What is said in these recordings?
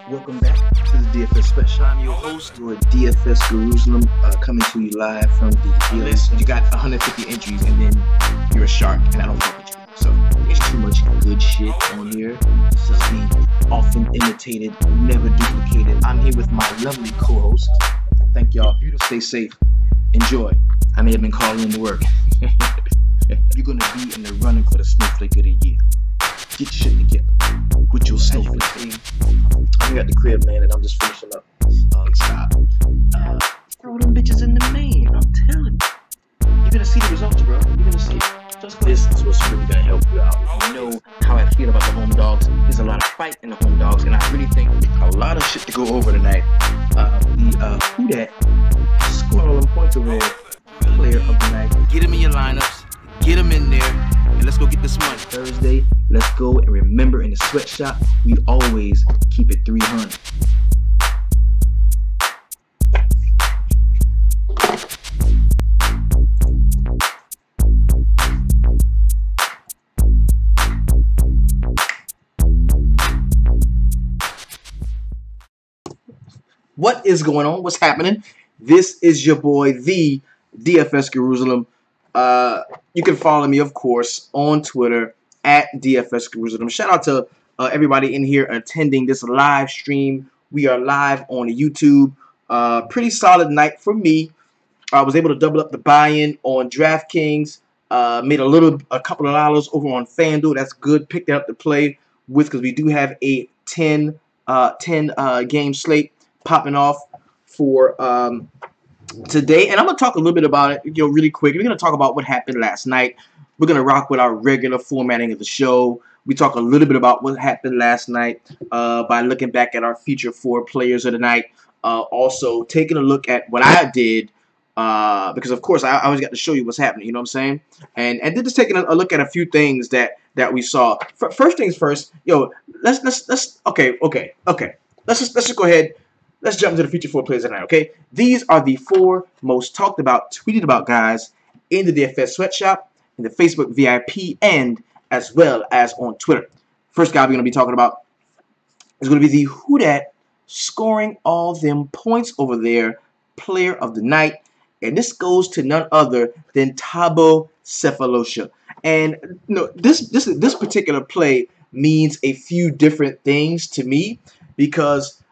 Welcome back to the DFS Special. I'm your host, your DFS Jerusalem, coming to you live from the list. You got 150 entries, and then you're a shark, and I don't fuck with you. So there's too much good shit on here. This is the often imitated, never duplicated. I'm here with my lovely co-host. Thank y'all. Stay safe. Enjoy. I may have been calling in to work. You're gonna be in the running for the Snowflake of the Year. Get your shit together with your snowflake. I'm at the crib, man, and I'm just finishing up. Stop. Throw them bitches in the main. I'm telling you. You're gonna see the results, bro. You're gonna see it. This is what's really gonna help you out. You know how I feel about the home dogs. There's a lot of fight in the home dogs, and I really think a lot of shit to go over tonight. Who that scored all them points over there? Player of the night. Get him in your lineups. Get him in there, and let's go get this money. Thursday, let's go, and remember, in the sweatshop, we always keep it 300. What is going on? What's happening? This is your boy, the DFS Jerusalem. You can follow me, of course, on Twitter at DFS Jerusalem. Shout out to everybody in here attending this live stream. We are live on YouTube. Pretty solid night for me. I was able to double up the buy-in on DraftKings. Made a couple of dollars over on FanDuel. That's good. Picked that up to play with because we do have a 10 game slate popping off for today, and I'm gonna talk a little bit about it, really quick. We're gonna talk about what happened last night. We're gonna rock with our regular formatting of the show. We talk a little bit about what happened last night by looking back at our feature 4 players of the night. Also taking a look at what I did because of course I always got to show you what's happening. You know what I'm saying? And then just taking a look at a few things that we saw. First things first, let's okay. Let's just go ahead. Let's jump into the feature 4 players tonight, okay? These are the 4 most talked about, tweeted about guys in the DFS sweatshop, in the Facebook VIP, and as well as on Twitter. First guy we're going to be talking about is going to be the Who Dat scoring all them points over there, player of the night. And this goes to none other than Thabo Sefolosha. And this particular play means a few different things to me because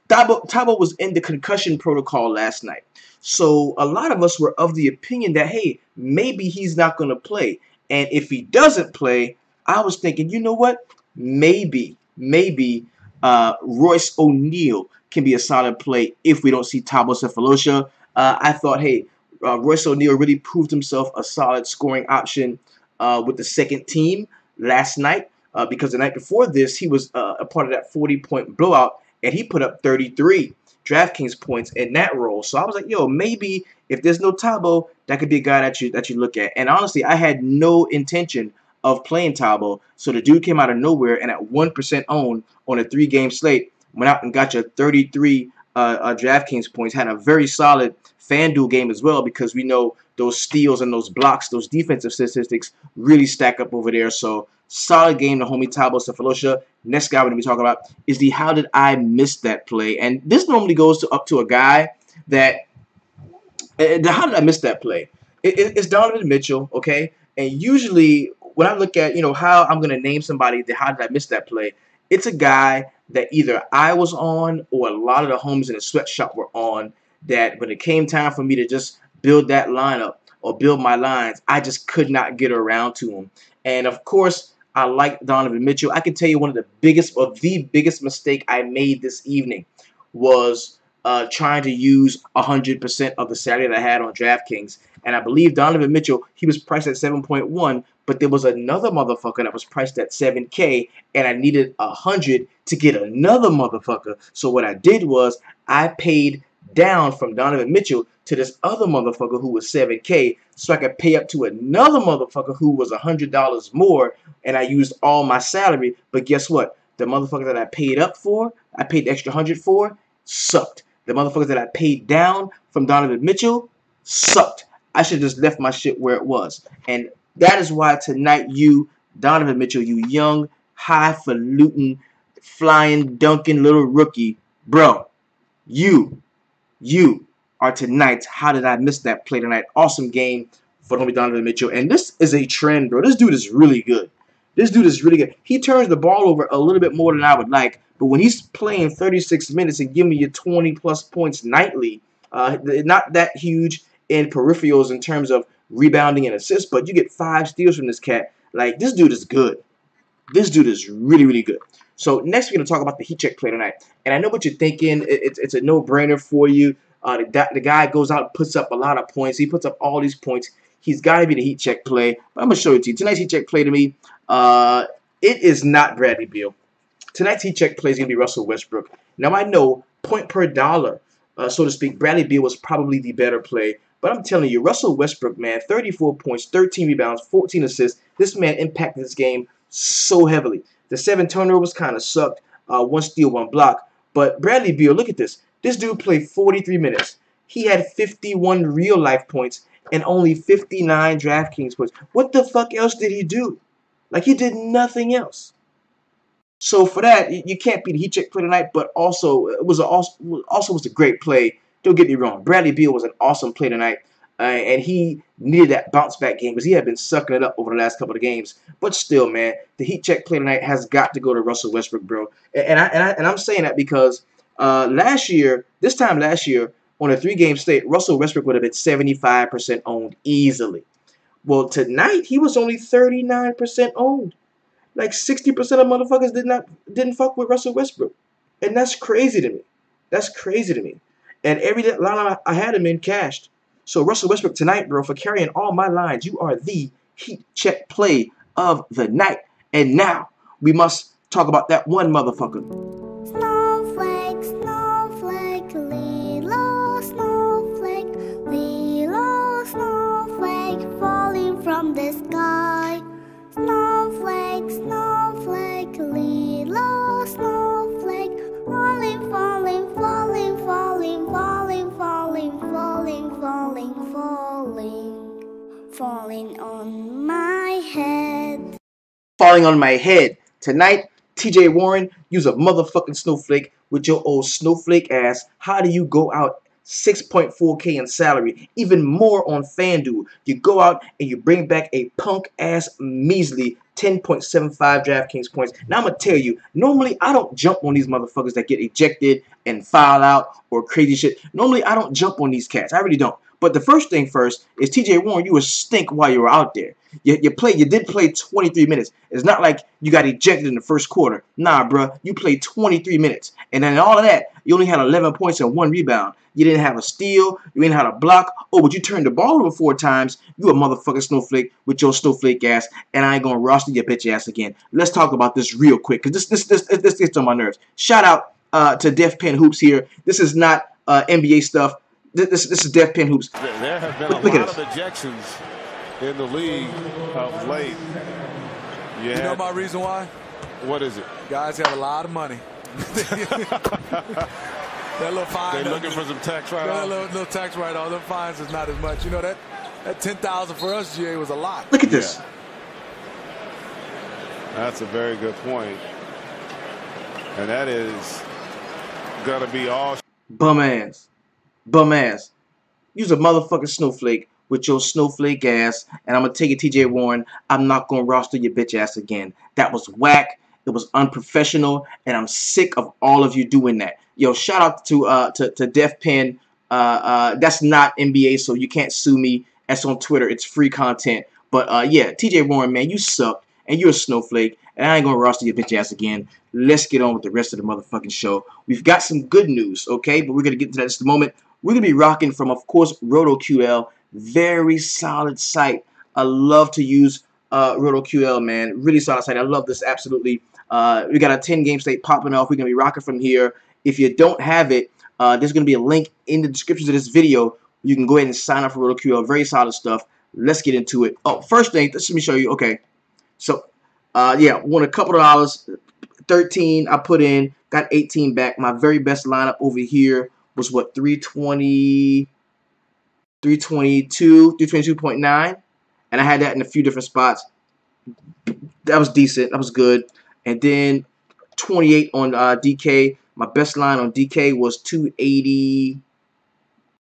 Thabo was in the concussion protocol last night. So a lot of us were of the opinion that, hey, maybe he's not going to play. And if he doesn't play, I was thinking, you know what? Maybe Royce O'Neal can be a solid play if we don't see Thabo Sefolosha. I thought, hey, Royce O'Neal really proved himself a solid scoring option with the second team last night. Because the night before this, he was a part of that 40-point blowout, and he put up 33 DraftKings points in that role. So I was like, yo, maybe if there's no Thabo, that could be a guy that you look at. And honestly, I had no intention of playing Thabo. So the dude came out of nowhere, and at 1% owned on a 3-game slate, went out and got you 33 DraftKings points. Had a very solid FanDuel game as well because we know those steals and those blocks, those defensive statistics really stack up over there. So solid game to homie Thabo Sefolosha. Next guy we're going to be talking about is the How Did I Miss That Play? And this normally goes up to a guy that How Did I Miss That Play? It's Donovan Mitchell, okay? And usually when I look at, how I'm going to name somebody the How Did I Miss That Play, it's a guy that either I was on or a lot of the homies in the sweatshop were on, that when it came time for me to just build that lineup or build my lines, I just could not get around to him. And of course, I like Donovan Mitchell. I can tell you the biggest mistake I made this evening was trying to use 100% of the salary that I had on DraftKings. And I believe Donovan Mitchell, he was priced at 7.1, but there was another motherfucker that was priced at 7K, and I needed 100 to get another motherfucker. So what I did was I paid down from Donovan Mitchell to this other motherfucker who was 7K, so I could pay up to another motherfucker who was $100 more, and I used all my salary. But guess what? The motherfucker that I paid up for, I paid the extra 100 for, sucked. The motherfuckers that I paid down from Donovan Mitchell sucked. I should have just left my shit where it was. And that is why tonight you, Donovan Mitchell, you young, highfalutin, flying, dunking little rookie. Bro, you are tonight's how did I miss that play tonight? Awesome game for homie Donovan Mitchell. And this is a trend, bro. This dude is really good. This dude is really good. He turns the ball over a little bit more than I would like, but when he's playing 36 minutes and giving you 20-plus points nightly, not that huge in peripherals in terms of rebounding and assists, but you get 5 steals from this cat. Like, this dude is good. This dude is really, really good. So next we're going to talk about the heat check play tonight. And I know what you're thinking. It's a no-brainer for you. The guy goes out and puts up a lot of points. He puts up all these points. He's got to be the heat check play. But I'm going to show it to you. Tonight's heat check play to me, it is not Bradley Beal. Tonight's heat check play is going to be Russell Westbrook. Now, I know, point per dollar, so to speak, Bradley Beal was probably the better play. But I'm telling you, Russell Westbrook, man, 34 points, 13 rebounds, 14 assists. This man impacted this game so heavily. The 7 turnovers kind of sucked. 1 steal, 1 block. But Bradley Beal, look at this. This dude played 43 minutes. He had 51 real-life points and only 59 DraftKings points. What the fuck else did he do? Like, he did nothing else. So for that, you can't beat the heat check play tonight, but also it was a great play. Don't get me wrong. Bradley Beal was an awesome play tonight, and he needed that bounce back game because he had been sucking it up over the last couple of games. But still, man, the heat check play tonight has got to go to Russell Westbrook, bro. And I'm saying that because this time last year on a 3-game slate, Russell Westbrook would have been 75% owned easily. Well, tonight he was only 39% owned. Like 60% of motherfuckers didn't fuck with Russell Westbrook. And that's crazy to me. That's crazy to me. And every line I had him in cashed. So Russell Westbrook tonight, bro, for carrying all my lines, you are the heat check play of the night. And now we must talk about that one motherfucker. Snowflake, snowflake, little snowflake, little snowflake falling from the sky. Snowflake, snowflake, little snowflake, falling, falling, falling, falling, falling, falling, falling, falling, falling, falling on my head. Falling on my head. Tonight, TJ Warren, use a motherfucking snowflake with your old snowflake ass. How do you go out 6.4K in salary, even more on FanDuel? You go out and you bring back a punk-ass measly 10.75 DraftKings points. Now, I'm going to tell you, normally I don't jump on these motherfuckers that get ejected and foul out or crazy shit. Normally, I don't jump on these cats. I really don't. But the first thing first is TJ Warren, you were stink while you were out there. You did play 23 minutes. It's not like you got ejected in the first quarter. Nah, bruh. You played 23 minutes. And then all of that, you only had 11 points and 1 rebound. You didn't have a steal. You didn't have a block. Oh, but you turned the ball over 4 times. You a motherfucking snowflake with your snowflake ass. And I ain't going to roster your bitch ass again. Let's talk about this real quick because this gets on my nerves. Shout out to Def Pen Hoops here. This is not NBA stuff. This is Def Pen Hoops. There have been a lot of ejections in the league of late. You know my reason why? What is it? Guys have a lot of money. That little fine. They're looking for some tax write-off. Little tax write-off. Them fines is not as much. You know that $10,000 for us, GA, was a lot. Look at this. That's a very good point. And that is gonna be all bum ass. Bum ass. Use a motherfucking snowflake with your snowflake ass, and I'm gonna take it, TJ Warren. I'm not gonna roster your bitch ass again. That was whack. It was unprofessional, and I'm sick of all of you doing that. Yo, shout out to Def Pen. That's not NBA, so you can't sue me. That's on Twitter. It's free content. But yeah, TJ Warren, man, you suck, and you're a snowflake, and I ain't gonna roster your bitch ass again. Let's get on with the rest of the motherfucking show. We've got some good news, okay? But we're gonna get into that in just a moment. We're gonna be rocking from, of course, RotoQL. Very solid site. I love to use RotoQL, man. Really solid site. I love this absolutely. We got a 10-game slate popping off. We're gonna be rocking from here. If you don't have it, there's gonna be a link in the description of this video. You can go ahead and sign up for RotoQL. Very solid stuff. Let's get into it. Oh, first thing, let me show you. Okay, so yeah, won a couple of dollars. 13 I put in, got 18 back. My very best lineup over here was what, 320, 322.9, and I had that in a few different spots. That was decent. That was good. And then 28 on DK. My best line on DK was 280,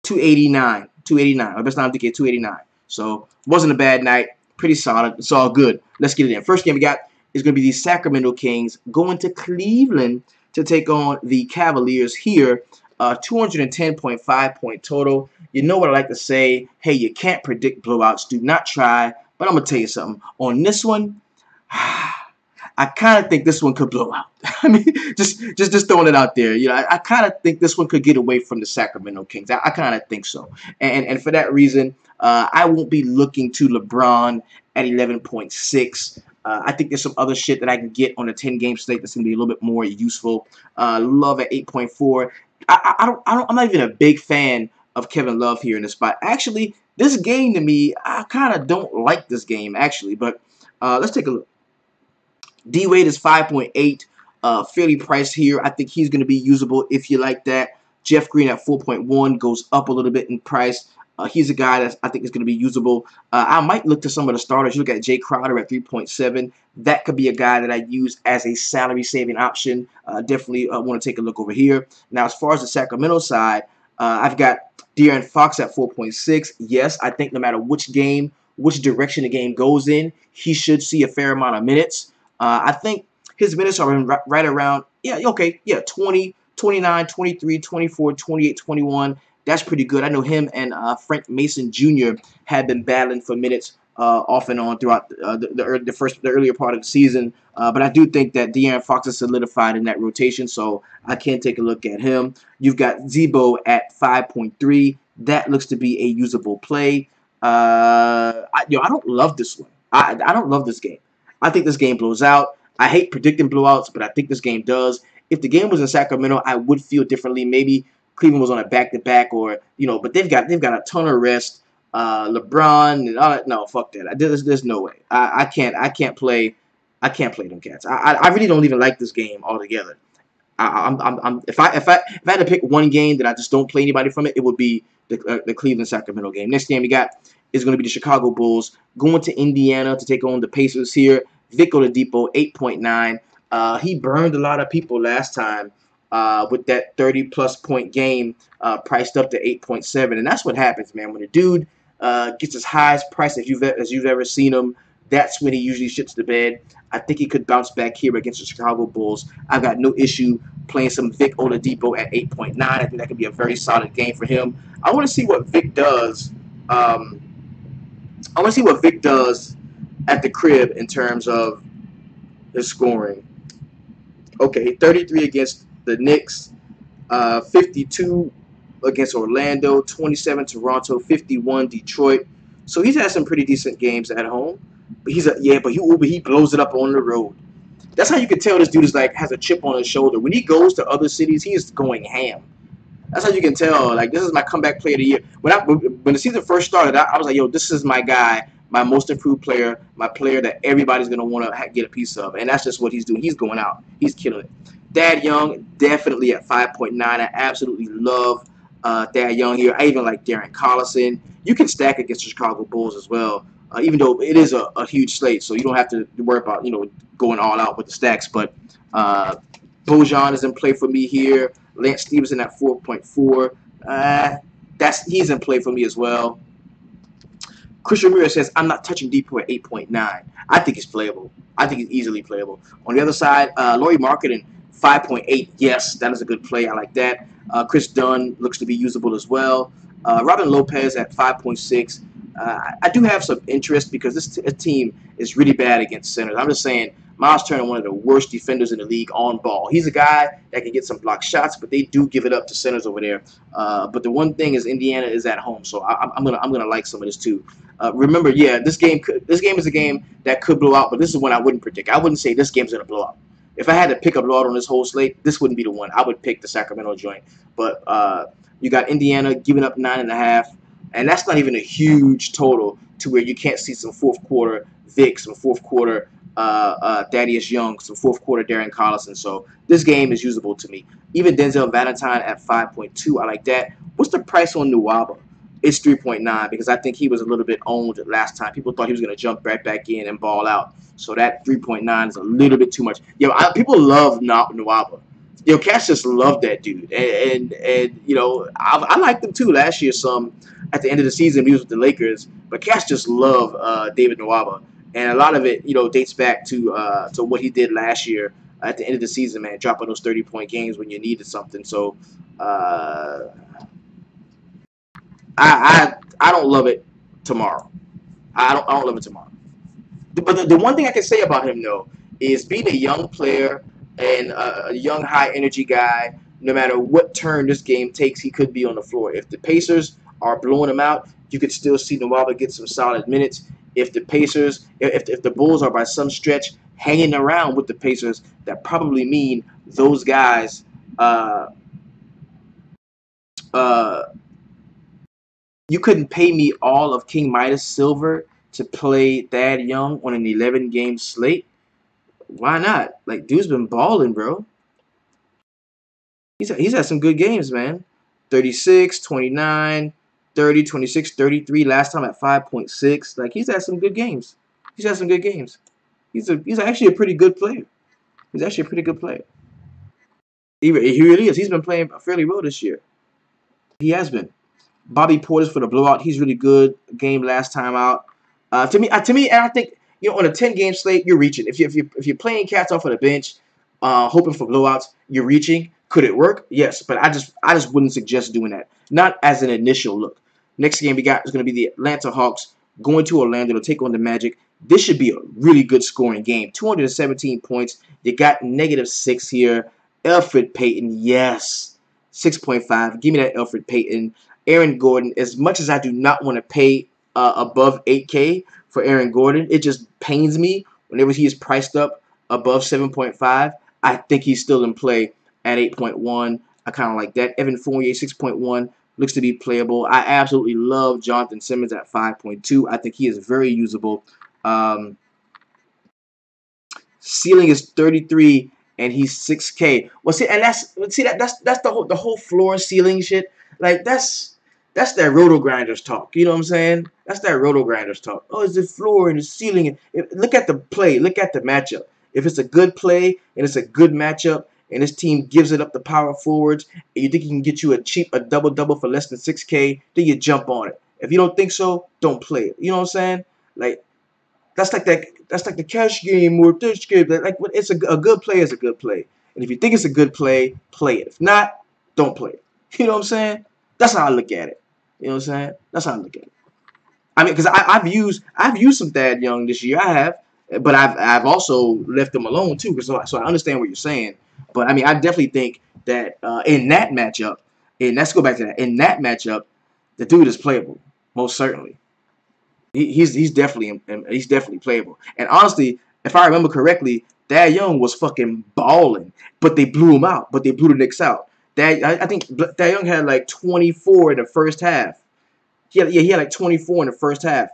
289, 289. My best line on DK 289. So wasn't a bad night. Pretty solid. It's all good. Let's get it in. First game we got is going to be the Sacramento Kings going to Cleveland to take on the Cavaliers here. 210.5 point total. You know what I like to say. Hey, you can't predict blowouts. Do not try. But I'm going to tell you something. On this one, I kind of think this one could blow out. I mean, just throwing it out there. You know, I kind of think this one could get away from the Sacramento Kings. I kind of think so. And for that reason, I won't be looking to LeBron at 11.6. I think there's some other shit that I can get on a 10-game slate that's going to be a little bit more useful. Love at 8.4. I'm not even a big fan of Kevin Love here in this spot. Actually, this game to me, I kind of don't like this game, actually. But let's take a look. D-Wade is 5.8, fairly priced here. I think he's going to be usable if you like that. Jeff Green at 4.1 goes up a little bit in price. He's a guy that I think is going to be usable. I might look to some of the starters. You look at Jay Crowder at 3.7. That could be a guy that I use as a salary-saving option. Definitely want to take a look over here. Now, as far as the Sacramento side, I've got De'Aaron Fox at 4.6. Yes, I think no matter which game, which direction the game goes in, he should see a fair amount of minutes. I think his minutes are right around, 20, 29, 23, 24, 28, 21. That's pretty good. I know him and Frank Mason Jr. have been battling for minutes off and on throughout the earlier part of the season. But I do think that De'Aaron Fox is solidified in that rotation, so I can take a look at him. You've got Zebo at 5.3. That looks to be a usable play. I don't love this one. I don't love this game. I think this game blows out. I hate predicting blowouts, but I think this game does. If the game was in Sacramento, I would feel differently. Maybe Cleveland was on a back-to-back, or but they've got a ton of rest. LeBron and all that. No, fuck that. There's no way. I can't play them cats. I really don't even like this game altogether. If I had to pick one game that I just don't play anybody from it, it would be the Cleveland Sacramento game. Next game we got is going to be the Chicago Bulls going to Indiana to take on the Pacers here. Vic Oladipo 8.9. He burned a lot of people last time with that 30-plus point game priced up to 8.7, and that's what happens, man. When a dude gets as high as price as you've ever seen him, that's when he usually shits the bed. I think he could bounce back here against the Chicago Bulls. I've got no issue playing some Vic Oladipo at 8.9. I think that could be a very solid game for him. I want to see what Vic does. I want to see what Vic does at the crib in terms of his scoring. Okay, 33 against the Knicks, 52 against Orlando, 27 Toronto, 51 Detroit. So he's had some pretty decent games at home. But he blows it up on the road. That's how you can tell this dude is has a chip on his shoulder. When he goes to other cities, he is going ham. That's how you can tell. This is my comeback player of the year. When the season first started, I was like, yo, this is my guy, my most improved player, my player that everybody's gonna want to get a piece of, and that's just what he's doing. He's going out. He's killing it. Thad Young definitely at 5.9. I absolutely love Thad Young here. I even like Darren Collison. You can stack against the Chicago Bulls as well. Even though it is a huge slate, so you don't have to worry about going all out with the stacks. But Bojan is in play for me here. Lance Stevenson at 4.4. He's in play for me as well. Christian Ramirez says I'm not touching Depot at 8.9. I think he's playable. I think he's easily playable. On the other side, Laurie Marketing 5.8. Yes, that is a good play. I like that. Chris Dunn looks to be usable as well. Robin Lopez at 5.6. I do have some interest because this team is really bad against centers. I'm just saying, Miles Turner, one of the worst defenders in the league on ball. He's a guy that can get some block shots, but they do give it up to centers over there. But the one thing is Indiana is at home, so I'm gonna like some of this too. Remember, yeah, this game is a game that could blow out, but this is one I wouldn't predict. I wouldn't say this game's gonna blow out. If I had to pick a blowout on this whole slate, this wouldn't be the one. I would pick the Sacramento joint. But you got Indiana giving up 9.5. And that's not even a huge total to where you can't see some fourth quarter Vic, some fourth quarter Thaddeus Young, some fourth quarter Darren Collison. So this game is usable to me. Even Denzel Valentine at 5.2, I like that. What's the price on Nuwaba? It's 3.9 because I think he was a little bit owned last time. People thought he was going to jump right back in and ball out. So that 3.9 is a little bit too much. People love Nwaba. Cats just love that dude. And I liked him too last year some at the end of the season. He was with the Lakers. But Cats just love David Nwaba. And a lot of it, dates back to what he did last year at the end of the season, man, dropping those 30-point games when you needed something. So I don't love it tomorrow. I don't love it tomorrow. But the one thing I can say about him though is being a young player and a young high energy guy. No matter what turn this game takes, he could be on the floor. If the Pacers are blowing him out, you could still see Nwaba get some solid minutes. If the Pacers, if the Bulls are by some stretch hanging around with the Pacers, that probably mean those guys. You couldn't pay me all of King Midas Silver to play Thad Young on an 11-game slate. Why not? Like, dude's been balling, bro. He's had some good games, man. 36, 29, 30, 26, 33. Last time at 5.6. Like, he's had some good games. He's had some good games. He's actually a pretty good player. He's actually a pretty good player. He really is. He's been playing fairly well this year. He has been. Bobby Portis for the blowout. He's really good. Game last time out. To me, and I think on a 10-game slate, you're reaching. If you're playing cats off of the bench, hoping for blowouts, you're reaching. Could it work? Yes, but I just wouldn't suggest doing that. Not as an initial look. Next game we got is going to be the Atlanta Hawks going to Orlando to take on the Magic. This should be a really good scoring game. 217 points. You got -6 here. Elfrid Payton, yes. 6.5. Give me that Elfrid Payton. Aaron Gordon, as much as I do not want to pay above 8K for Aaron Gordon, it just pains me whenever he is priced up above 7.5. I think he's still in play at 8.1. I kind of like that. Evan Fournier, 6.1, looks to be playable. I absolutely love Jonathan Simmons at 5.2. I think he is very usable. Ceiling is 33, and he's 6K. Well, see, and that's the whole floor ceiling shit. Like that's that roto grinders talk. You know what I'm saying? That's that roto grinders talk. Oh, it's the floor and the ceiling. Look at the play. Look at the matchup. If it's a good play and it's a good matchup, and this team gives it up the power forwards, and you think you can get you a double for less than 6K, then you jump on it. If you don't think so, don't play it. You know what I'm saying? Like that's like the cash game or this game. Like it's a good play is a good play. And if you think it's a good play, play it. If not, don't play it. You know what I'm saying? That's how I look at it. You know what I'm saying? That's how I look at it. I mean, because I've used some Thad Young this year. I have, but I've also left them alone too. So I understand what you're saying. But I mean, I definitely think that in that matchup, and let's go back to that. In that matchup, the dude is playable, most certainly. He's definitely playable. And honestly, if I remember correctly, Thad Young was fucking balling, but they blew him out. But they blew the Knicks out. I think Thad Young had like 24 in the first half. He had like 24 in the first half,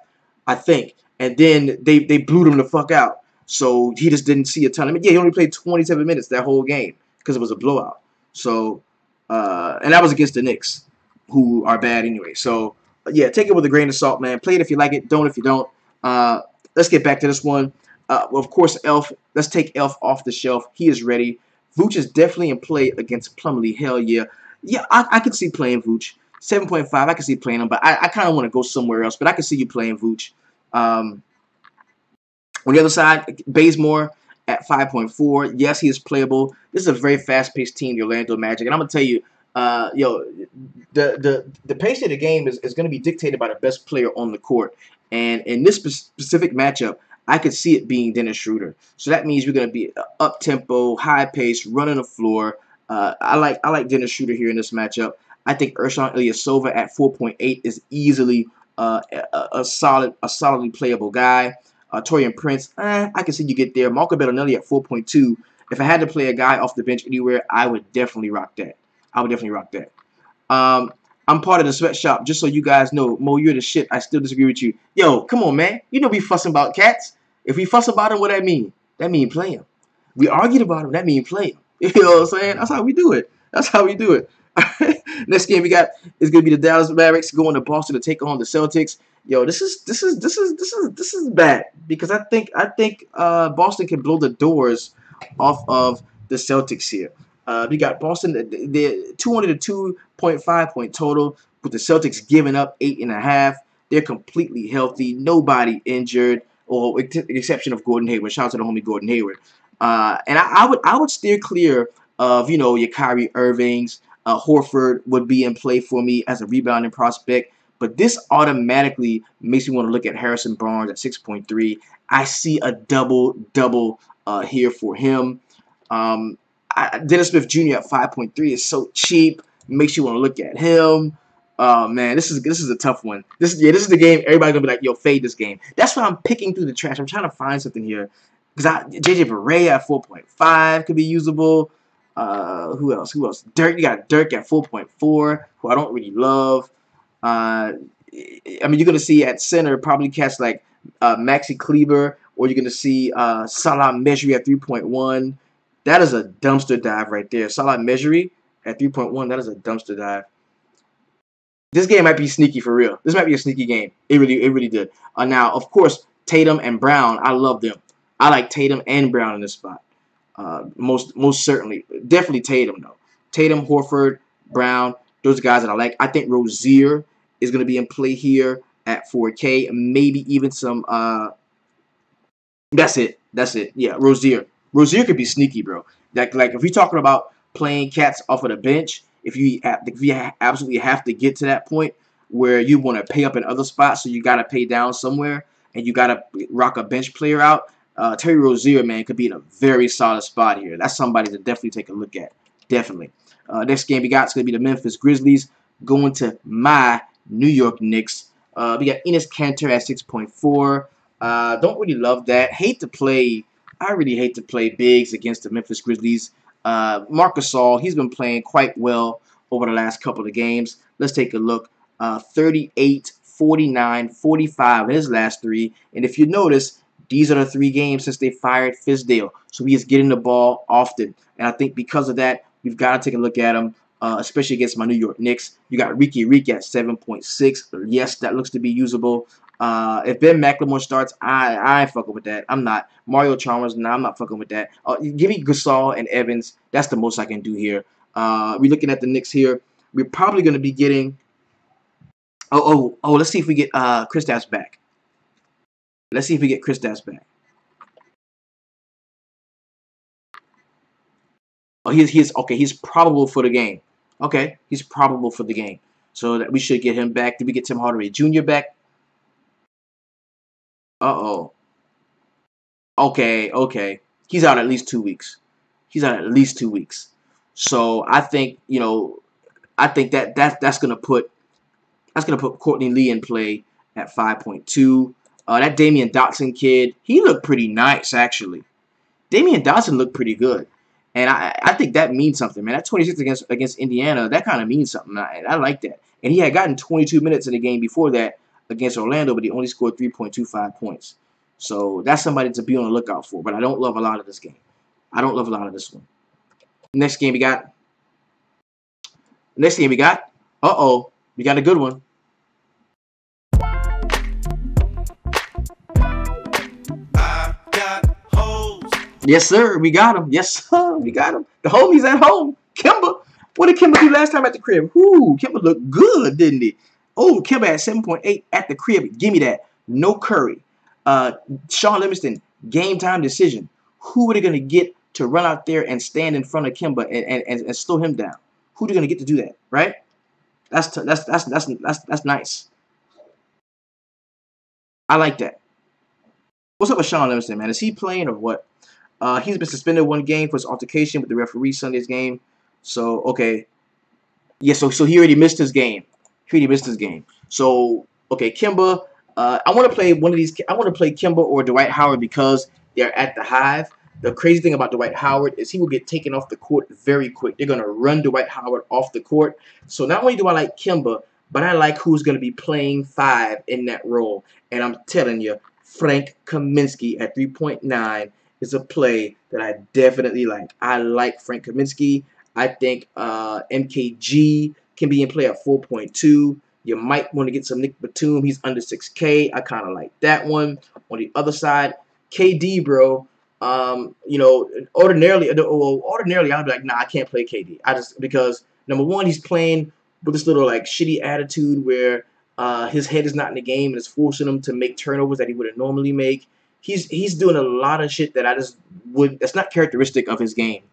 I think. And then they blew him the fuck out. So he just didn't see a ton of it. Yeah, he only played 27 minutes that whole game because it was a blowout. So, and that was against the Knicks, who are bad anyway. So, yeah, take it with a grain of salt, man. Play it if you like it. Don't if you don't. Let's get back to this one. Well, of course, Elf. Let's take Elf off the shelf. He is ready. Vooch is definitely in play against Plumlee. Hell yeah. Yeah, I can see playing Vooch. 7.5, I can see playing him, but I kind of want to go somewhere else. But I can see you playing Vooch. On the other side, Bazemore at 5.4. Yes, he is playable. This is a very fast-paced team, the Orlando Magic. And I'm going to tell you, the pace of the game is going to be dictated by the best player on the court. And in this specific matchup, I could see it being Dennis Schroeder. So that means we're going to be up-tempo, high-pace, running the floor. I like Dennis Schroeder here in this matchup. I think Ersan Ilyasova at 4.8 is easily a solidly playable guy. Torian Prince, I can see you get there. Marco Bellinelli at 4.2. If I had to play a guy off the bench anywhere, I would definitely rock that. I'm part of the sweatshop, just so you guys know. Mo, you're the shit. I still disagree with you. Yo, come on, man. You know we fussing about cats. If we fuss about him, what that mean? That mean play him. We argued about him. That mean play him. You know what I'm saying? That's how we do it. Next game we got is gonna be the Dallas Mavericks going to Boston to take on the Celtics. Yo, this is bad because I think Boston can blow the doors off of the Celtics here. We got Boston, they're 202.5 point total, with the Celtics giving up 8.5. They're completely healthy, nobody injured, or with the exception of Gordon Hayward. Shout out to the homie Gordon Hayward. And I would steer clear of your Kyrie Irvings. Horford would be in play for me as a rebounding prospect. But this automatically makes me want to look at Harrison Barnes at 6.3. I see a double here for him. Dennis Smith Jr. at 5.3 is so cheap. Makes you want to look at him. Man, this is a tough one. This is the game everybody's gonna be like, yo, fade this game. That's why I'm picking through the trash. I'm trying to find something here. Because JJ Barea at 4.5 could be usable. Who else? Dirk, you got Dirk at 4.4, who I don't really love. I mean, you're gonna see at center probably cats like Maxi Kleber, or you're gonna see Salah Mejri at 3.1. That is a dumpster dive right there. Salah Mejri at 3.1. That is a dumpster dive. This game might be sneaky for real. This might be a sneaky game. It really did. Now, of course, Tatum and Brown, I love them. I like Tatum and Brown in this spot. Most certainly. Definitely Tatum, though. Tatum, Horford, Brown, those guys that I like. I think Rozier is going to be in play here at 4K. Maybe even some... That's it. Yeah, Rozier. Rozier could be sneaky, bro. Like if you're talking about playing cats off of the bench, if you absolutely have to get to that point where you want to pay up in other spots, so you got to pay down somewhere, and you got to rock a bench player out, Terry Rozier, man, could be in a very solid spot here. That's somebody to definitely take a look at. Definitely. Next game we got is going to be the Memphis Grizzlies going to my New York Knicks. We got Enes Kanter at 6.4. Don't really love that. I really hate to play bigs against the Memphis Grizzlies. Marc Gasol, he's been playing quite well over the last couple of games. Let's take a look. 38, 49, 45 in his last three. And if you notice, these are the 3 games since they fired Fizdale. So he is getting the ball often. And I think because of that, we've got to take a look at him, especially against my New York Knicks. You got Ricky Rick at 7.6. Yes, that looks to be usable. If Ben McLemore starts, I ain't fucking with that. I'm not. Mario Chalmers, nah, I'm not fucking with that. Give me Gasol and Evans. That's the most I can do here. We're looking at the Knicks here. We're probably going to be getting... let's see if we get Kristaps back. Let's see if we get Kristaps back. Oh, he's probable for the game. Okay, he's probable for the game. So that we should get him back. Did we get Tim Hardaway Jr. back? Uh-oh. Okay. He's out at least 2 weeks. So I think, that's gonna put Courtney Lee in play at 5.2. That Damian Dotson kid, he looked pretty nice actually. Damian Dotson looked pretty good. And I think that means something, man. That 26 against Indiana, that kind of means something. I like that. And he had gotten 22 minutes in the game before that against Orlando, but he only scored 3.25 points. So that's somebody to be on the lookout for. But I don't love a lot of this game. I don't love a lot of this one. Next game we got. Uh-oh. We got a good one. Yes, sir. We got him. Yes, sir. We got him. The homie's at home. Kemba. What did Kemba do last time at the crib? Kemba looked good, didn't he? Oh, Kemba at 7.8 at the crib. Give me that. No Curry. Sean Livingston, game time decision. Who are they going to get to run out there and stand in front of Kemba and slow him down? Who are they going to get to do that, right? That's nice. I like that. What's up with Sean Livingston, man? Is he playing or what? He's been suspended 1 game for his altercation with the referee Sunday's game. So, okay. Yeah, so he already missed his game. So, okay, Kemba. I want to play one of these. I want to play Kemba or Dwight Howard because they're at the Hive. The crazy thing about Dwight Howard is he will get taken off the court very quick. They're going to run Dwight Howard off the court. So not only do I like Kemba, but I like who's going to be playing 5 in that role. And I'm telling you, Frank Kaminsky at 3.9 is a play that I definitely like. I like Frank Kaminsky. I think MKG can be in play at 4.2. You might want to get some Nick Batum. He's under 6K. I kind of like that one. On the other side, KD, bro. You know, ordinarily I'd be like, nah, I can't play KD. Because number one, he's playing with this little like shitty attitude where his head is not in the game and it's forcing him to make turnovers that he wouldn't normally make. He's doing a lot of shit that that's not characteristic of his game.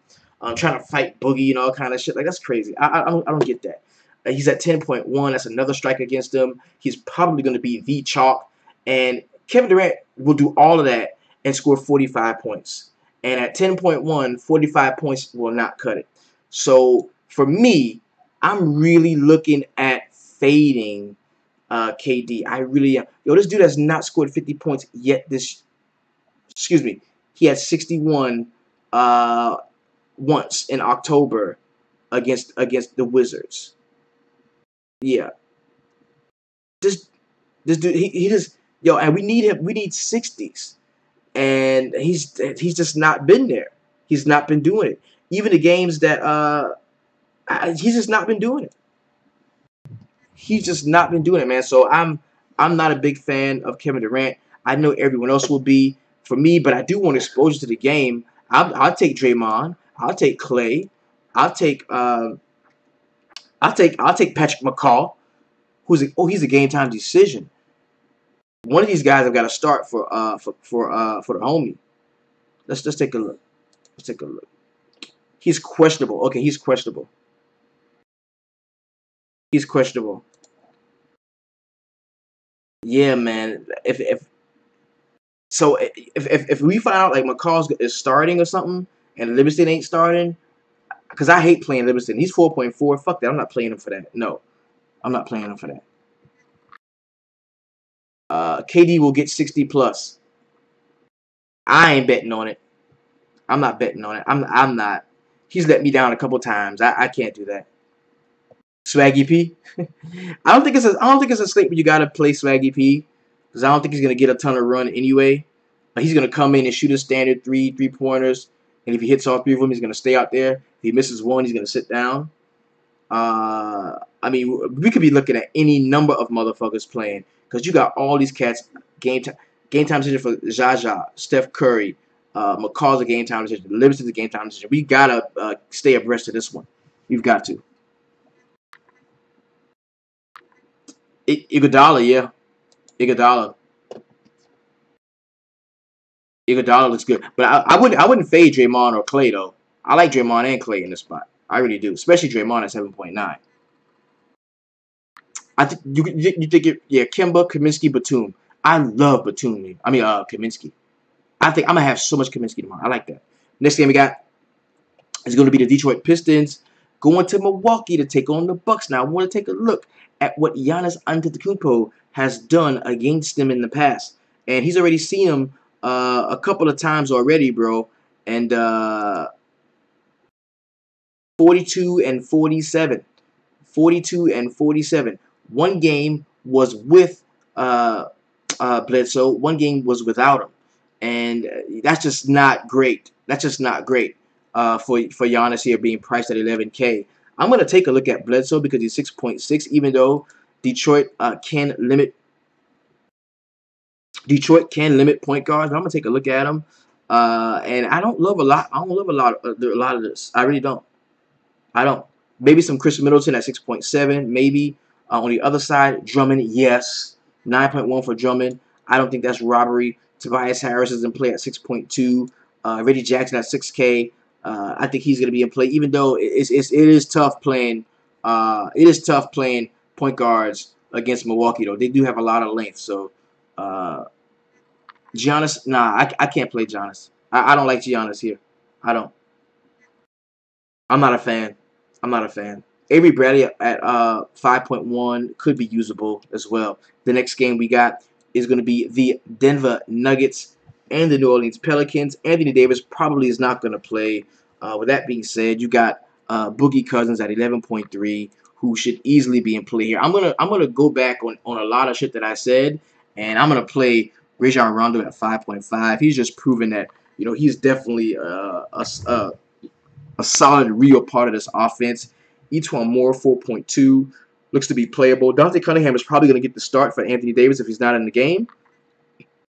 Trying to fight Boogie and all kind of shit. Like, that's crazy. I don't get that. He's at 10.1. That's another strike against him. He's probably going to be the chalk. And Kevin Durant will do all of that and score 45 points. And at 10.1, 45 points will not cut it. So, for me, I'm really looking at fading KD. I really am. Yo, this dude has not scored 50 points yet excuse me. He had 61 once in October against the Wizards. Yeah. This dude, he just, yo, and we need him. We need 60s. And he's just not been there. He's not been doing it. Even the games that he's just not been doing it. He's just not been doing it, man. So I'm not a big fan of Kevin Durant. I know everyone else will be for me, but I do want exposure to the game. I'll take Draymond. I'll take Clay. I'll take Patrick McCaw, he's a game time decision. One of these guys I've got to start for the homie. Let's take a look. Let's take a look. He's questionable. Okay, he's questionable. He's questionable. Yeah, man. If we find out like McCall is starting or something and Livingston ain't starting, because I hate playing Livingston. He's 4.4. Fuck that. I'm not playing him for that. No, I'm not playing him for that. KD will get 60 plus. I ain't betting on it. I'm not betting on it. I'm not. He's let me down a couple times. I can't do that. Swaggy P. I don't think it's a slate where you gotta play Swaggy P, because I don't think he's gonna get a ton of run anyway. He's gonna come in and shoot a standard three pointers, and if he hits all three of them, he's gonna stay out there. If he misses one, he's gonna sit down. I mean, we could be looking at any number of motherfuckers playing, because you got all these cats game time decision for Jaja, Steph Curry, McCall's a game time decision, Livingston's a game time decision. We gotta stay abreast of this one. We've got to. Iguodala, yeah. Iguodala looks good, but I wouldn't fade Draymond or Clay though. I like Draymond and Clay in this spot. I really do, especially Draymond at 7.9. I think you think it, yeah. Kemba, Kaminsky, Batum. I love Batum. I mean, Kaminsky. I think I'm gonna have so much Kaminsky tomorrow. I like that. Next game we got is going to be the Detroit Pistons going to Milwaukee to take on the Bucks. Now I want to take a look at what Giannis Antetokounmpo has done against them in the past, and he's already seen him a couple of times already, bro. And 42 and 47, 42 and 47. One game was with Bledsoe. One game was without him, and that's just not great. That's just not great for Giannis here being priced at 11K. I'm gonna take a look at Bledsoe because he's 6.6. Even though Detroit can limit point guards, but I'm gonna take a look at him. And I don't love a lot. I don't love a lot of this. I really don't. I don't. Maybe some Chris Middleton at 6.7. Maybe on the other side, Drummond, yes, 9.1 for Drummond. I don't think that's robbery. Tobias Harris is in play at 6.2. Reggie Jackson at 6K. I think he's going to be in play, even though it is tough playing. It is tough playing point guards against Milwaukee, though. They do have a lot of length. So, Giannis, nah, I can't play Giannis. I don't like Giannis here. I don't. I'm not a fan. I'm not a fan. Avery Bradley at 5.1 could be usable as well. The next game we got is going to be the Denver Nuggets and the New Orleans Pelicans. Anthony Davis probably is not going to play. With that being said, you got Boogie Cousins at 11.3, who should easily be in play here. I'm gonna go back on a lot of shit that I said, and I'm gonna play Rajon Rondo at 5.5. He's just proven that he's definitely a solid, real part of this offense. Etwan Moore, 4.2. Looks to be playable. Dante Cunningham is probably going to get the start for Anthony Davis if he's not in the game.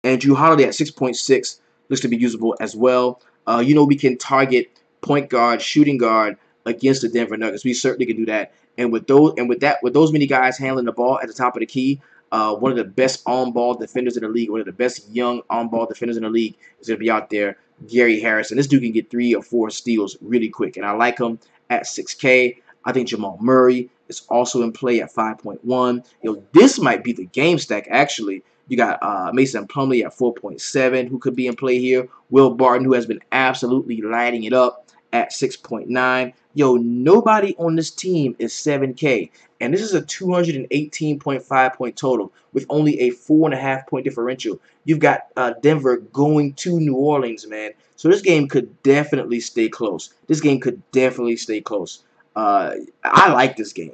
And Drew Holiday at 6.6 looks to be usable as well. We can target point guard, shooting guard against the Denver Nuggets. We certainly can do that. And with those many guys handling the ball at the top of the key, one of the best on-ball defenders in the league, one of the best young on-ball defenders in the league is going to be out there, Gary Harris. And this dude can get 3 or 4 steals really quick. And I like him at 6K. I think Jamal Murray is also in play at 5.1. This might be the game stack, actually. You got Mason Plumlee at 4.7, who could be in play here. Will Barton, who has been absolutely lighting it up at 6.9. Nobody on this team is 7K. And this is a 218.5 point total with only a 4.5 point differential. You've got Denver going to New Orleans, man. So this game could definitely stay close. I like this game.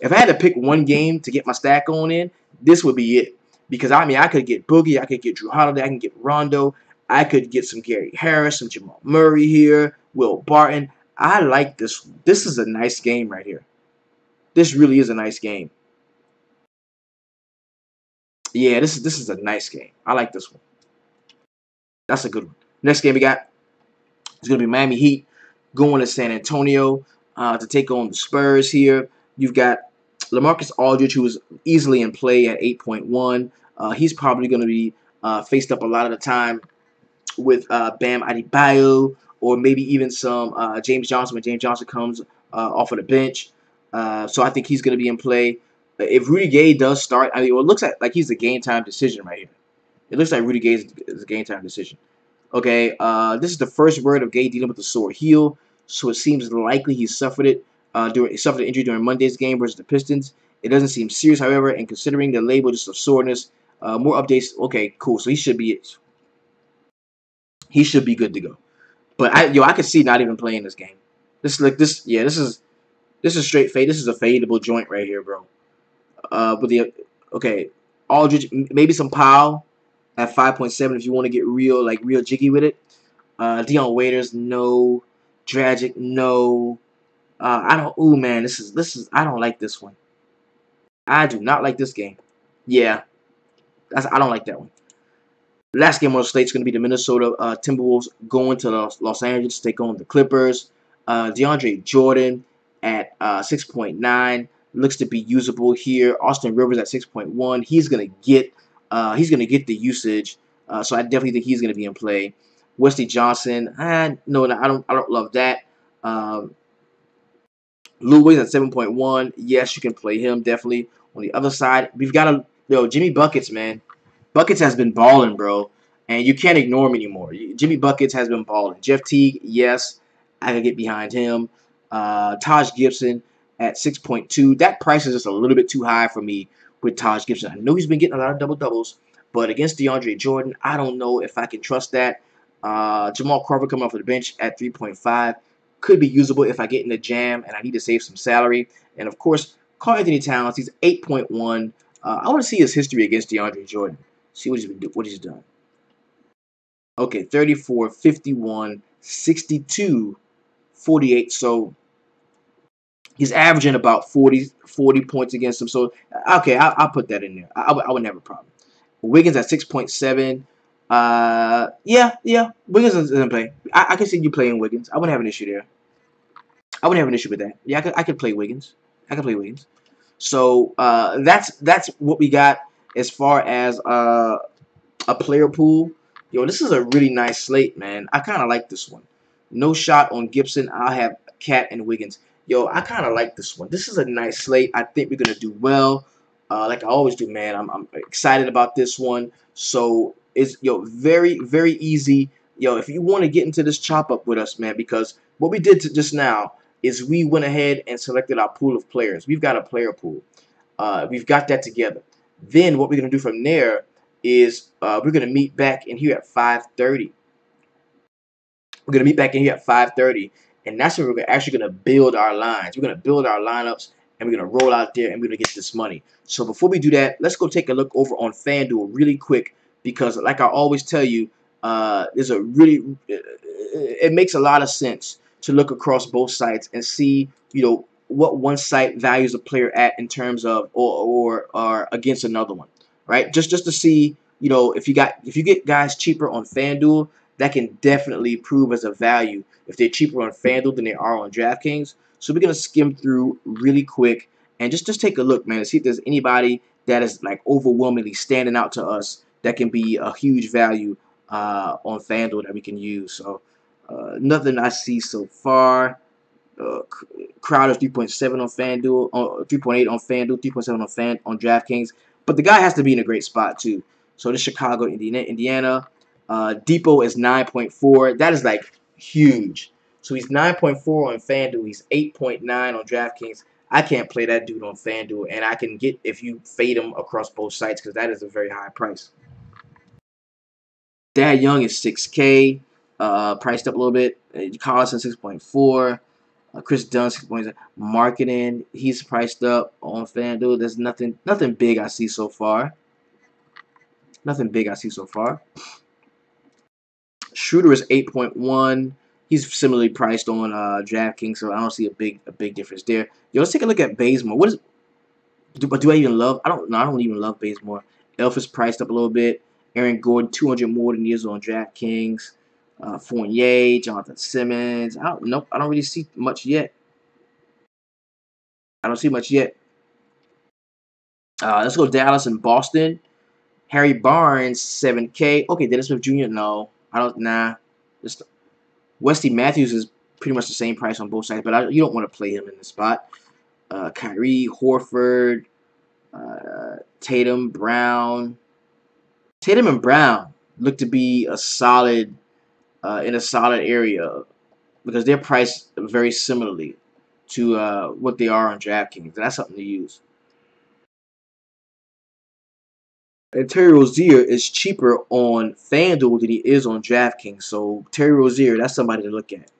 If I had to pick one game to get my stack on in, this would be it. Because, I could get Boogie, I could get Drew Holiday, I can get Rondo, I could get some Gary Harris, some Jamal Murray here, Will Barton. I like this. This is a nice game right here. This really is a nice game. Yeah, this is a nice game. I like this one. That's a good one. Next game we got is going to be Miami Heat going to San Antonio to take on the Spurs here. You've got LaMarcus Aldridge, who is easily in play at 8.1. He's probably going to be faced up a lot of the time with Bam Adebayo or maybe even some James Johnson when James Johnson comes off of the bench. So I think he's going to be in play. If Rudy Gay does start, it looks like he's a game time decision right here. It looks like Rudy Gay is a game time decision. Okay, this is the first word of Gay dealing with a sore heel, so it seems likely he suffered an injury during Monday's game versus the Pistons. It doesn't seem serious, however, and considering the label just of soreness, more updates. Okay, cool. So he should be good to go. But I could see not even playing this game. This is straight fade. This is a fadeable joint right here, bro. Aldridge, maybe some Powell at 5.7 if you want to get real jiggy with it. Dion Waiters, no. Dragic, no. I don't. Ooh, man, this is. I don't like this one. I do not like this game. Yeah, I don't like that one. Last game on the slate is going to be the Minnesota Timberwolves going to Los Angeles to take on the Clippers. DeAndre Jordan at 6.9 looks to be usable here. Austin Rivers at 6.1. He's gonna get the usage. So I definitely think he's gonna be in play. Wesley Johnson, no, I don't love that. Lou Williams at 7.1. Yes, you can play him definitely. On the other side, we've got Jimmy Buckets, man. Buckets has been balling, bro, and you can't ignore him anymore. Jimmy Buckets has been balling. Jeff Teague, yes, I can get behind him. Taj Gibson at 6.2. That price is just a little bit too high for me with Taj Gibson. I know he's been getting a lot of double-doubles, but against DeAndre Jordan, I don't know if I can trust that. Jamal Crawford coming off the bench at 3.5 could be usable if I get in the jam and I need to save some salary. And, of course, Karl Anthony Towns, he's 8.1. I want to see his history against DeAndre Jordan. See what he's done. Okay, 34, 51, 62, 48. So he's averaging about 40 points against him. So, okay, I'll put that in there. I wouldn't have a problem. Wiggins at 6.7. Yeah. Wiggins doesn't play. I can see you playing Wiggins. I wouldn't have an issue there. I wouldn't have an issue with that. Yeah, I could play Wiggins. So that's what we got as far as a player pool. This is a really nice slate, man. I kind of like this one. No shot on Gibson. I'll have Cat and Wiggins. I kind of like this one. This is a nice slate. I think we're going to do well. Like I always do, man. I'm excited about this one. So it's very, very easy. If you want to get into this chop up with us, man, because what we did just now is we went ahead and selected our pool of players. We've got a player pool. We've got that together. Then what we're going to do from there is we're going to meet back in here at 5:30. We're going to meet back in here at 5:30, and that's where we're actually going to build our lines. We're going to build our lineups, and we're going to roll out there, and we're going to get this money. So before we do that, let's go take a look over on FanDuel really quick, because like I always tell you, it makes a lot of sense to look across both sites and see, one site values a player at in terms of or against another one, right? Just to see, you know, if you get guys cheaper on FanDuel, that can definitely prove as a value if they're cheaper on FanDuel than they are on DraftKings. So we're gonna skim through really quick and just take a look, man, to see if there's anybody that is like overwhelmingly standing out to us that can be a huge value on FanDuel that we can use. So nothing I see so far. Crowder's 3.7 on FanDuel, 3.8 on FanDuel, 3.7 on DraftKings. But the guy has to be in a great spot too. So this Chicago, Indiana. Depot is 9.4. That is like huge. So he's 9.4 on FanDuel. He's 8.9 on DraftKings. I can't play that dude on FanDuel, and I can get if you fade him across both sites because that is a very high price. Dad Young is 6K, priced up a little bit. Collison 6.4. Chris Dunn 6.7. Marketing, he's priced up on FanDuel. There's nothing big I see so far. Nothing big I see so far. Schroeder is 8.1. He's similarly priced on DraftKings, so I don't see a big difference there. Yo, let's take a look at Bazemore. Do I even love? I don't even love Bazemore. Elf is priced up a little bit. Aaron Gordon 200 more than he is on DraftKings. Fournier, Jonathan Simmons. I don't really see much yet. I don't see much yet. Let's go Dallas and Boston. Harry Barnes 7K. Okay, Dennis Smith Jr. No, I don't. Nah. Just Wesley Matthews is pretty much the same price on both sides, but you don't want to play him in the spot. Kyrie, Horford, Tatum, Brown. Tatum and Brown look to be a solid in a solid area because they're priced very similarly to what they are on DraftKings. And that's something to use. And Terry Rozier is cheaper on FanDuel than he is on DraftKings. So Terry Rozier, that's somebody to look at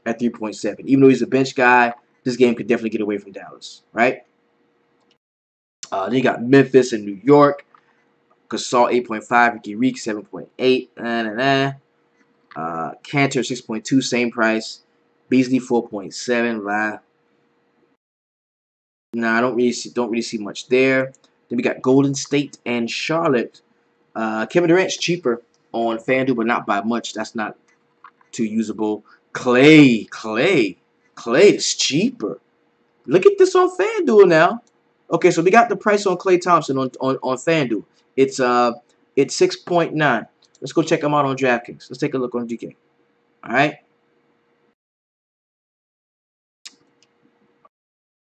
3.7. Even though he's a bench guy, this game could definitely get away from Dallas, right? Then you got Memphis and New York. Gasol 8.5, Ricky Reek 7.8. Cantor 6.2, same price. Beasley 4.7. Nah, I don't really see much there. Then we got Golden State and Charlotte. Kevin Durant's cheaper on FanDuel, but not by much. That's not too usable. Clay is cheaper. Look at this on FanDuel now. Okay, so we got the price on Klay Thompson on FanDuel. It's 6.9. Let's go check him out on DraftKings. Let's take a look on DK. All right.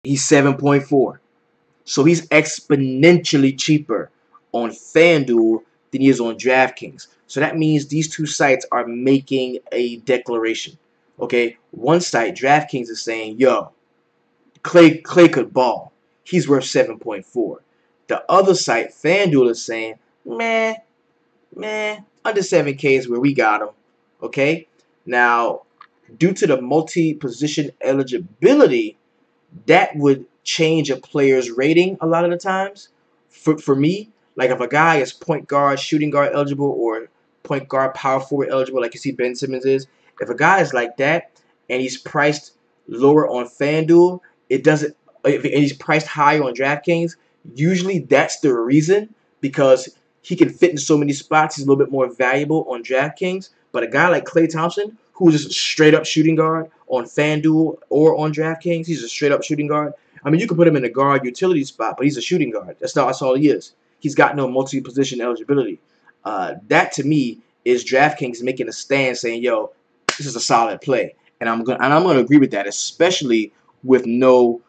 He's 7.4. So he's exponentially cheaper on FanDuel than he is on DraftKings. So that means these two sites are making a declaration. Okay, one site, DraftKings, is saying, yo, Clay could ball. He's worth 7.4. The other site, FanDuel, is saying, man, under 7K is where we got him. Okay, now, due to the multi-position eligibility, that would change a player's rating a lot of the times. For me, like if a guy is point guard, shooting guard eligible, or point guard, power forward eligible, like you see Ben Simmons is, if a guy is like that and he's priced lower on FanDuel, it doesn't. And he's priced higher on DraftKings, usually that's the reason, because he can fit in so many spots. He's a little bit more valuable on DraftKings. But a guy like Klay Thompson, who's just a straight up shooting guard on FanDuel or on DraftKings, he's a straight up shooting guard. I mean, you can put him in a guard utility spot, but he's a shooting guard. That's all he is. He's got no multi-position eligibility. That to me is DraftKings making a stand, saying, "Yo, this is a solid play," and I'm gonna agree with that, especially with no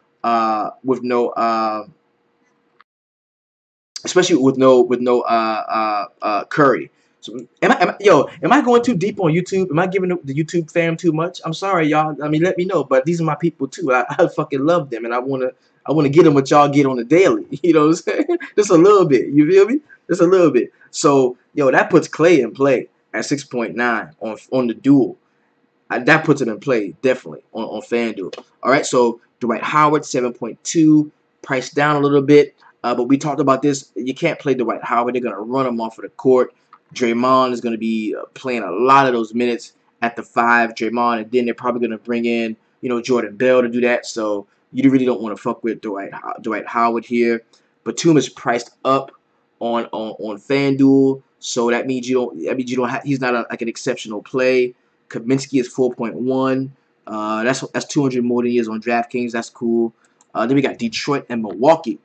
Curry. So am I going too deep on YouTube? Am I giving the YouTube fam too much? I'm sorry, y'all. I mean, let me know. But these are my people too. I fucking love them, and I wanna get them what y'all get on the daily. You know what I'm saying? Just a little bit. You feel me? Just a little bit. So that puts Clay in play at 6.9 on the duel. That puts it in play definitely on FanDuel. All right, so Dwight Howard 7.2, priced down a little bit. But we talked about this. You can't play Dwight Howard. They're going to run him off of the court. Draymond is going to be playing a lot of those minutes at the 5. Draymond, and then they're probably going to bring in, Jordan Bell to do that. So You really don't want to fuck with Dwight Howard here. Batum is priced up on FanDuel, so that means you don't have, he's not like an exceptional play. Kaminsky is 4.1. That's 200 more than he is on DraftKings. That's cool. Then we got Detroit and Milwaukee.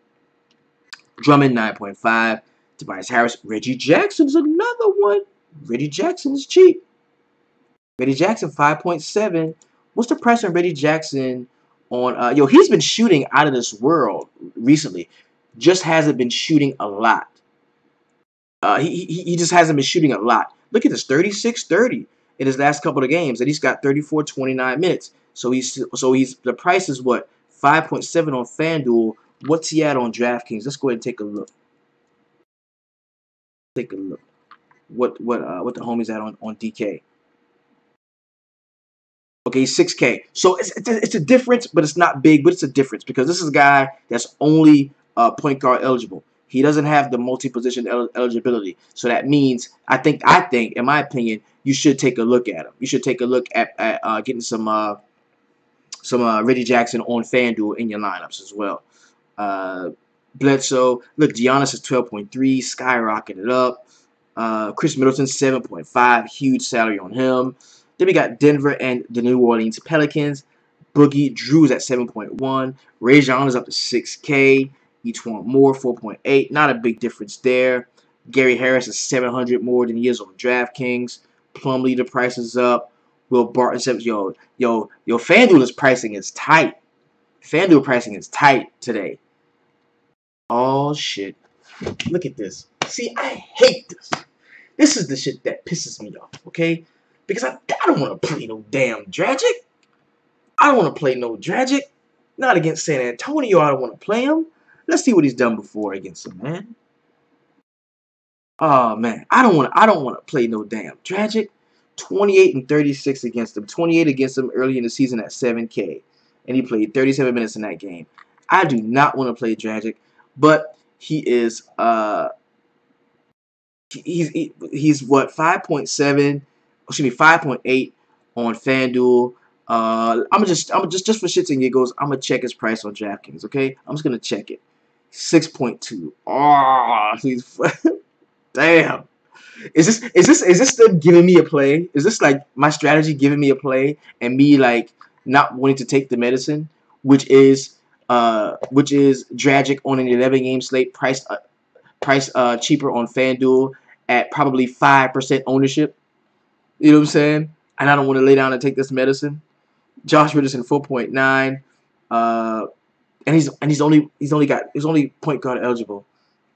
Drummond 9.5. Tobias Harris. Reggie Jackson's another one. Reggie Jackson is cheap. Reggie Jackson 5.7. What's the price on Reggie Jackson on he's been shooting out of this world recently. Just hasn't been shooting a lot. He just hasn't been shooting a lot. Look at this, 36-30 in his last couple of games, and he's got 34, 29 minutes. So the price is what, 5.7 on FanDuel. What's he at on DraftKings? Let's go ahead and take a look. Take a look. What the homie's at on DK. Okay, he's 6K. So it's a difference, but it's not big, but it's a difference because this is a guy that's only point guard eligible. He doesn't have the multi-position eligibility. So that means, I think, in my opinion, you should take a look at him. You should take a look at getting some Reggie Jackson on FanDuel in your lineups as well. Bledsoe, look, Giannis is 12.3, skyrocketed up. Chris Middleton, 7.5, huge salary on him. Then we got Denver and the New Orleans Pelicans. Boogie Drew's at 7.1. Rajon is up to 6K. Each one more, 4.8. Not a big difference there. Gary Harris is 700 more than he is on DraftKings. Plumlee, the price is up. Will Barton says, yo, FanDuel's pricing is tight. FanDuel pricing is tight today. Oh, shit. Look at this. See, I hate this. This is the shit that pisses me off, okay? Because I don't want to play no damn Dragic. I don't want to play no Dragic. Not against San Antonio. I don't want to play him. Let's see what he's done before against him, man. Oh man, I don't want to play no damn Dragic. 28 and 36 against him. 28 against him early in the season at 7K, and he played 37 minutes in that game. I do not want to play Dragic, but he is he's what, 5.7. Excuse me, 5.8 on FanDuel. I'm just for shits and giggles, I'm gonna check his price on DraftKings. Okay, I'm just gonna check it. 6.2. Oh, he's damn. Is this them giving me a play? Is this like my strategy giving me a play and me like not wanting to take the medicine, which is Dragic on an 11-game slate, priced cheaper on FanDuel at probably 5% ownership. You know what I'm saying? And I don't want to lay down and take this medicine. Josh Richardson 4.9. And he's only point guard eligible.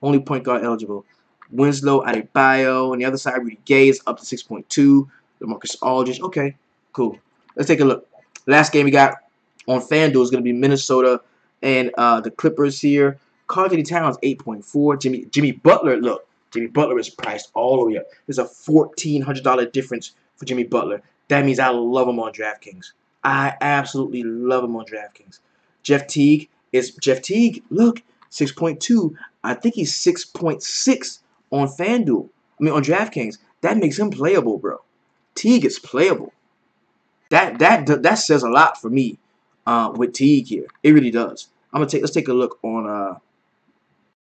Only point guard eligible. Winslow, Adebayo, on the other side, Rudy Gay is up to 6.2. LaMarcus Aldridge. Okay, cool. Let's take a look. Last game we got on FanDuel is going to be Minnesota and the Clippers here. Karl-Anthony Towns 8.4. Jimmy Butler, look. Jimmy Butler is priced all the way up. There's a $1,400 difference for Jimmy Butler. That means I love him on DraftKings. I absolutely love him on DraftKings. Jeff Teague, look, 6.2. I think he's 6.6 on FanDuel. I mean, on DraftKings. That makes him playable, bro. Teague is playable. That says a lot for me with Teague here. It really does. Let's take a look on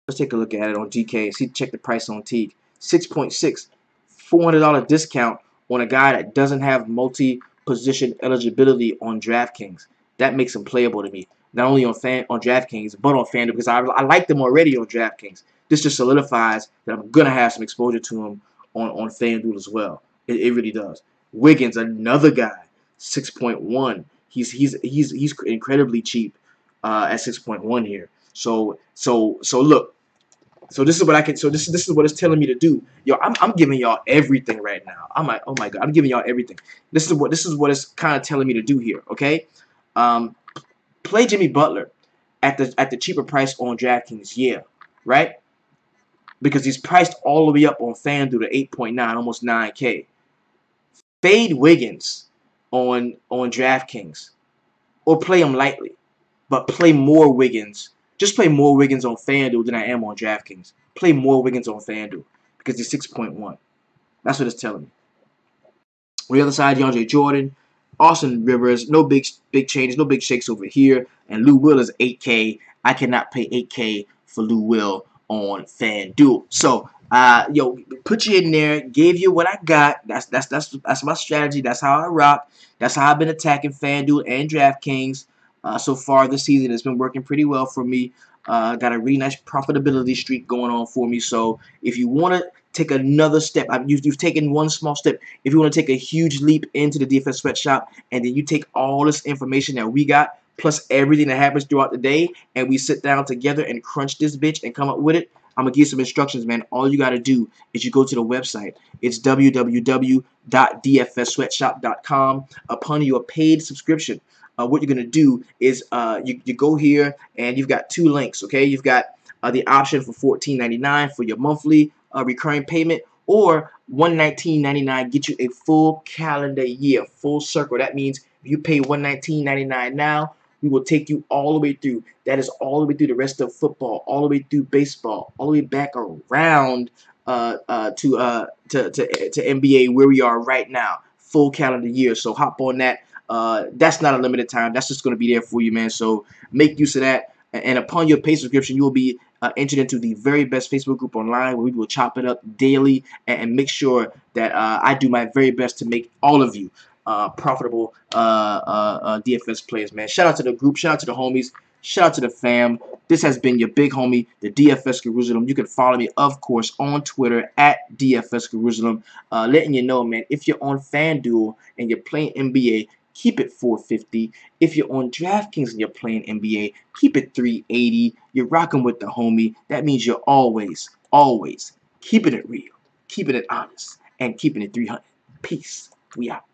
let's take a look at it on DK and check the price on Teague. 6.6, $400 discount on a guy that doesn't have multi-position eligibility on DraftKings. That makes him playable to me. Not only on DraftKings, but on FanDuel, because I like them already on DraftKings. This just solidifies that I'm gonna have some exposure to him on FanDuel as well. It really does. Wiggins, another guy, 6.1. He's incredibly cheap at 6.1 here. So look. So this is what I can. So this is what it's telling me to do. Yo, I'm giving y'all everything right now. I'm like, oh my god, I'm giving y'all everything. This is what it's kind of telling me to do here. Okay, play Jimmy Butler at the cheaper price on DraftKings. Yeah, right. Because he's priced all the way up on FanDuel to 8.9, almost 9K. Fade Wiggins on DraftKings, or play him lightly, but play more Wiggins. Just play more Wiggins on FanDuel than I am on DraftKings. Play more Wiggins on FanDuel because he's 6.1. That's what it's telling me. On the other side, DeAndre Jordan, Austin Rivers, no big changes, no big shakes over here. And Lou Will is 8K. I cannot pay 8K for Lou Will on FanDuel. So, yo, put you in there, gave you what I got. That's my strategy. That's how I rock. That's how I've been attacking FanDuel and DraftKings. So far this season, it's been working pretty well for me. Got a really nice profitability streak going on for me. So if you want to take another step, you've taken one small step. If you want to take a huge leap into the DFS sweatshop, and then you take all this information that we got, plus everything that happens throughout the day, and we sit down together and crunch this bitch and come up with it, I'm going to give you some instructions, man. All you got to do is you go to the website. It's www.dfssweatshop.com. Upon your paid subscription, what you're going to do is you go here, and you've got two links, okay? You've got the option for $14.99 for your monthly recurring payment, or $119.99 get you a full calendar year, full circle. That means if you pay $119.99 now, we will take you all the way through. That is all the way through the rest of football, all the way through baseball, all the way back around to NBA, where we are right now, full calendar year. So hop on that. That's not a limited time. That's just going to be there for you, man. So make use of that. And upon your paid subscription, you will be entered into the very best Facebook group online, where we will chop it up daily and make sure that I do my very best to make all of you profitable DFS players, man. Shout out to the group. Shout out to the homies. Shout out to the fam. This has been your big homie, the DFS Jerusalem. You can follow me, of course, on Twitter at DFS Jerusalem. Letting you know, man, if you're on FanDuel and you're playing NBA, keep it 450. If you're on DraftKings and you're playing NBA, keep it 380. You're rocking with the homie. That means you're always keeping it real, keeping it honest, and keeping it 300. Peace. We out.